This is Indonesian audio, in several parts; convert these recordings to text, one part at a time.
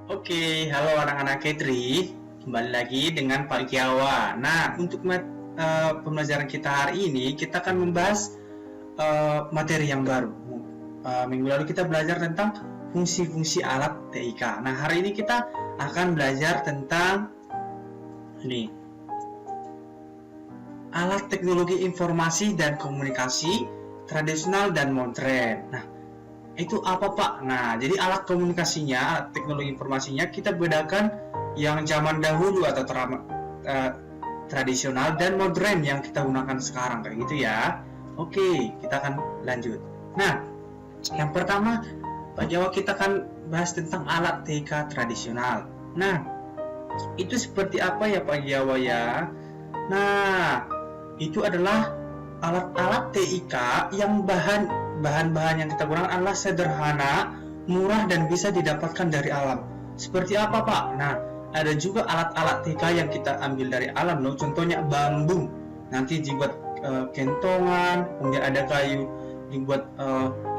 Oke, halo anak-anak Ketri. Kembali lagi dengan Pak Giawa. Nah, untuk pembelajaran kita hari ini, kita akan membahas materi yang baru. Minggu lalu kita belajar tentang fungsi-fungsi alat TIK. Nah, hari ini kita akan belajar tentang ini, alat teknologi informasi dan komunikasi tradisional dan modern. Nah, itu apa Pak? Nah, jadi alat komunikasinya, alat teknologi informasinya kita bedakan yang zaman dahulu atau tradisional dan modern yang kita gunakan sekarang kayak gitu ya. Oke, kita akan lanjut. Nah, yang pertama Pak Jawa kita akan bahas tentang alat TK tradisional. Nah, itu seperti apa ya Pak Jawa ya? Nah, itu adalah alat-alat TIK yang bahan-bahan yang kita gunakan adalah sederhana, murah dan bisa didapatkan dari alam. Seperti apa Pak? Nah, ada juga alat-alat TIK yang kita ambil dari alam loh. Contohnya bambu, nanti dibuat kentongan, kemudian ada kayu, dibuat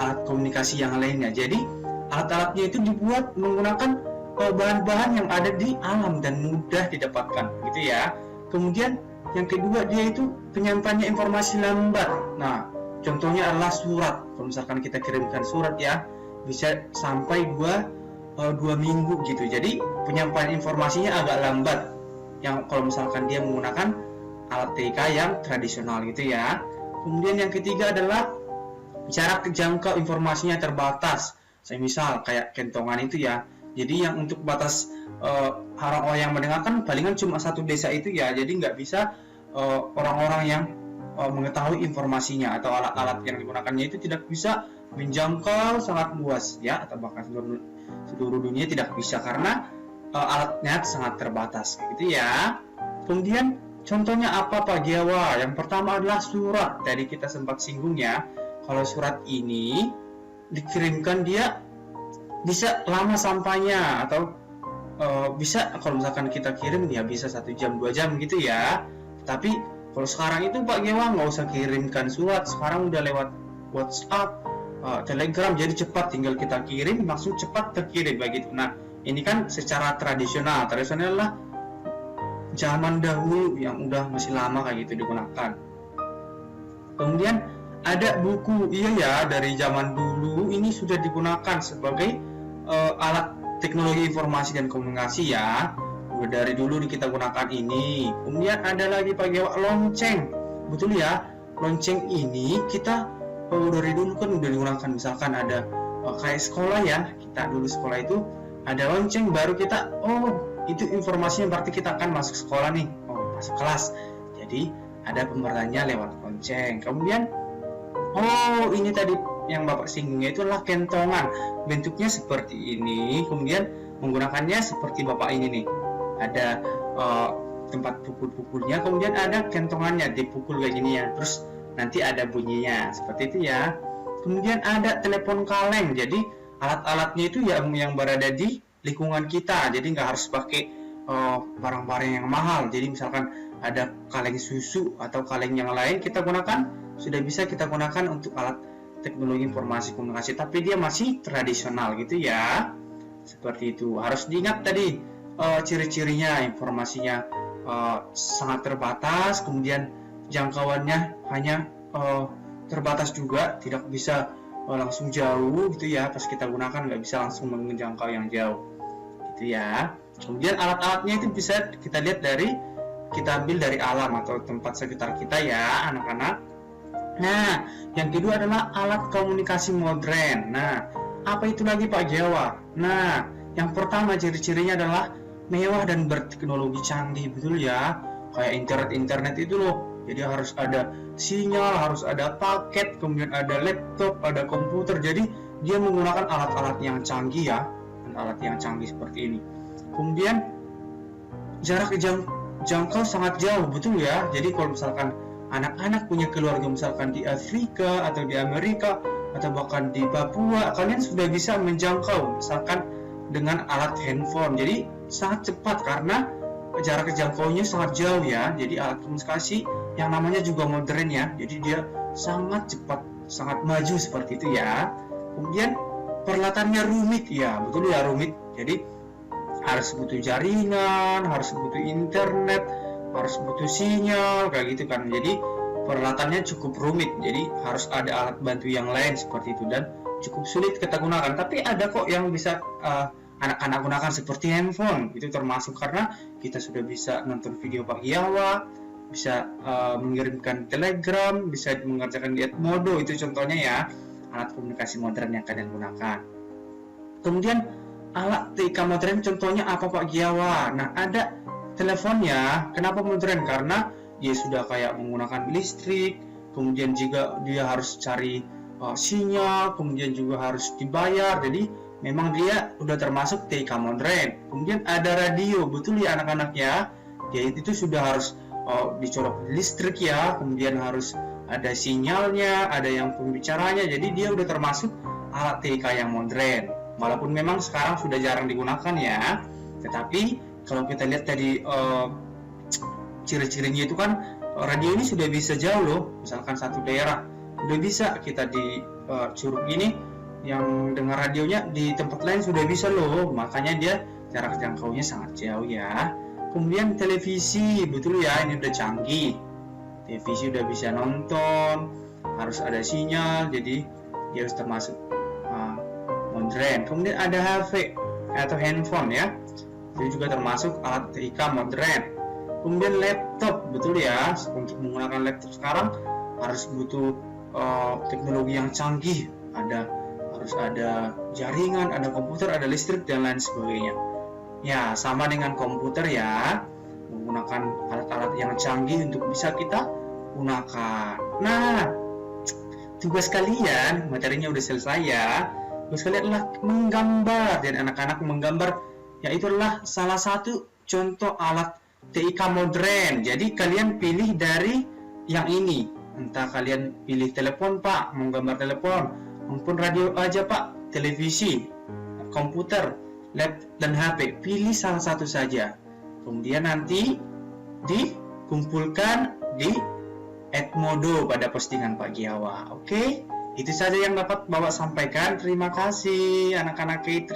alat komunikasi yang lainnya. Jadi alat-alatnya itu dibuat menggunakan bahan-bahan yang ada di alam dan mudah didapatkan, gitu ya. Kemudian yang kedua, dia itu penyampaiannya informasi lambat. Nah, contohnya adalah surat. Kalau misalkan kita kirimkan surat ya, bisa sampai dua minggu gitu. Jadi penyampaian informasinya agak lambat. Yang kalau misalkan dia menggunakan alat TK yang tradisional gitu ya. Kemudian yang ketiga adalah jarak jangkau informasinya terbatas. Saya misal kayak kentongan itu ya. Jadi yang untuk batas orang-orang yang mendengarkan palingan cuma satu desa itu ya. Jadi nggak bisa orang-orang yang mengetahui informasinya atau alat-alat yang digunakannya itu tidak bisa menjangkau sangat luas ya, atau bahkan seluruh dunia tidak bisa karena alatnya sangat terbatas gitu ya. Kemudian contohnya apa Pak Giawa? Yang pertama adalah surat. Tadi kita sempat singgung ya. Kalau surat ini dikirimkan dia bisa lama sampainya atau bisa kalau misalkan kita kirim ya bisa 1 jam 2 jam gitu ya. Tapi kalau sekarang itu Pak Giawa nggak usah kirimkan surat, sekarang udah lewat WhatsApp, Telegram, jadi cepat tinggal kita kirim langsung cepat terkirim begitu. Nah, ini kan secara tradisional adalah zaman dahulu yang udah masih lama kayak gitu digunakan. Kemudian ada buku, iya ya, dari zaman dulu ini sudah digunakan sebagai alat teknologi informasi dan komunikasi ya. Dari dulu kita gunakan ini. Kemudian ada lagi Pak Giawa, lonceng. Betul ya, lonceng ini kita dari dulu kan udah digunakan. Misalkan ada kayak sekolah ya, kita dulu sekolah itu ada lonceng, baru kita itu informasinya berarti kita akan masuk sekolah nih, masuk kelas. Jadi ada pemberitaannya lewat lonceng. Kemudian ini tadi yang Bapak singgungnya itu adalah kentongan. Bentuknya seperti ini, kemudian menggunakannya seperti Bapak ini nih. Ada tempat pukul-pukulnya, kemudian ada kentongannya, dipukul kayak gini ya, terus nanti ada bunyinya seperti itu ya. Kemudian ada telepon kaleng, jadi alat-alatnya itu yang berada di lingkungan kita, jadi nggak harus pakai barang-barang yang mahal. Jadi misalkan ada kaleng susu atau kaleng yang lain kita gunakan, sudah bisa kita gunakan untuk alat teknologi informasi komunikasi, tapi dia masih tradisional gitu ya. Seperti itu, harus diingat tadi ciri-cirinya, informasinya sangat terbatas, kemudian jangkauannya hanya terbatas juga, tidak bisa langsung jauh gitu ya. Pas kita gunakan nggak bisa langsung menjangkau yang jauh gitu ya. Kemudian alat-alatnya itu bisa kita lihat kita ambil dari alam atau tempat sekitar kita ya anak-anak. Nah, yang kedua adalah alat komunikasi modern. Nah, apa itu lagi Pak Giawa? Nah, yang pertama ciri-cirinya adalah mewah dan berteknologi canggih, betul ya, kayak internet itu loh. Jadi harus ada sinyal, harus ada paket, kemudian ada laptop, ada komputer. Jadi dia menggunakan alat-alat yang canggih ya, alat yang canggih seperti ini. Kemudian jarak jangkau sangat jauh, betul ya. Jadi kalau misalkan anak-anak punya keluarga misalkan di Afrika atau di Amerika atau bahkan di Papua, kalian sudah bisa menjangkau misalkan dengan alat handphone. Jadi sangat cepat karena jarak jangkaunya sangat jauh ya. Jadi alat komunikasi yang namanya juga modern ya. Jadi dia sangat cepat, sangat maju seperti itu ya. Kemudian peralatannya rumit ya, betul ya, rumit. Jadi harus butuh jaringan, harus butuh internet, harus butuh sinyal, kayak gitu kan. Jadi peralatannya cukup rumit, jadi harus ada alat bantu yang lain seperti itu dan cukup sulit kita gunakan. Tapi ada kok yang bisa anak-anak gunakan seperti handphone, itu termasuk karena kita sudah bisa nonton video Pak Giawa, bisa mengirimkan telegram, bisa mengerjakan di Edmodo, itu contohnya ya alat komunikasi modern yang kalian gunakan. Kemudian alat TIK modern contohnya apa Pak Giawa? Nah, ada teleponnya. Kenapa modern? Karena dia sudah kayak menggunakan listrik, kemudian juga dia harus cari sinyal, kemudian juga harus dibayar. Jadi memang dia udah termasuk TIK modern. Kemudian ada radio, betul ya anak-anak ya. Dia itu sudah harus dicolok listrik ya, kemudian harus ada sinyalnya, ada yang pembicaranya. Jadi dia udah termasuk alat TIK yang modern. Walaupun memang sekarang sudah jarang digunakan ya, tetapi kalau kita lihat tadi ciri-cirinya itu kan radio ini sudah bisa jauh loh. Misalkan satu daerah udah bisa kita di Curug ini yang dengar radionya di tempat lain sudah bisa loh, makanya dia jarak jangkaunya sangat jauh ya. Kemudian televisi, betul ya, ini udah canggih, televisi udah bisa nonton, harus ada sinyal, jadi dia harus termasuk modern. Kemudian ada HP atau handphone ya, itu juga termasuk alat TIK modern. Kemudian laptop, betul ya, untuk menggunakan laptop sekarang harus butuh teknologi yang canggih, harus ada jaringan, ada komputer, ada listrik dan lain sebagainya. Ya, sama dengan komputer ya, menggunakan alat-alat yang canggih untuk bisa kita gunakan. Nah, tugas kalian, materinya udah selesai ya. Tugas kalian adalah menggambar, dan anak-anak menggambar, yaitu adalah salah satu contoh alat TIK modern. Jadi kalian pilih dari yang ini. Entah kalian pilih telepon Pak, menggambar telepon, maupun radio aja Pak, televisi, komputer, laptop dan HP. Pilih salah satu saja. Kemudian nanti dikumpulkan di Edmodo pada postingan Pak Giawa. Oke? Itu saja yang dapat Bapak sampaikan. Terima kasih anak-anak K3.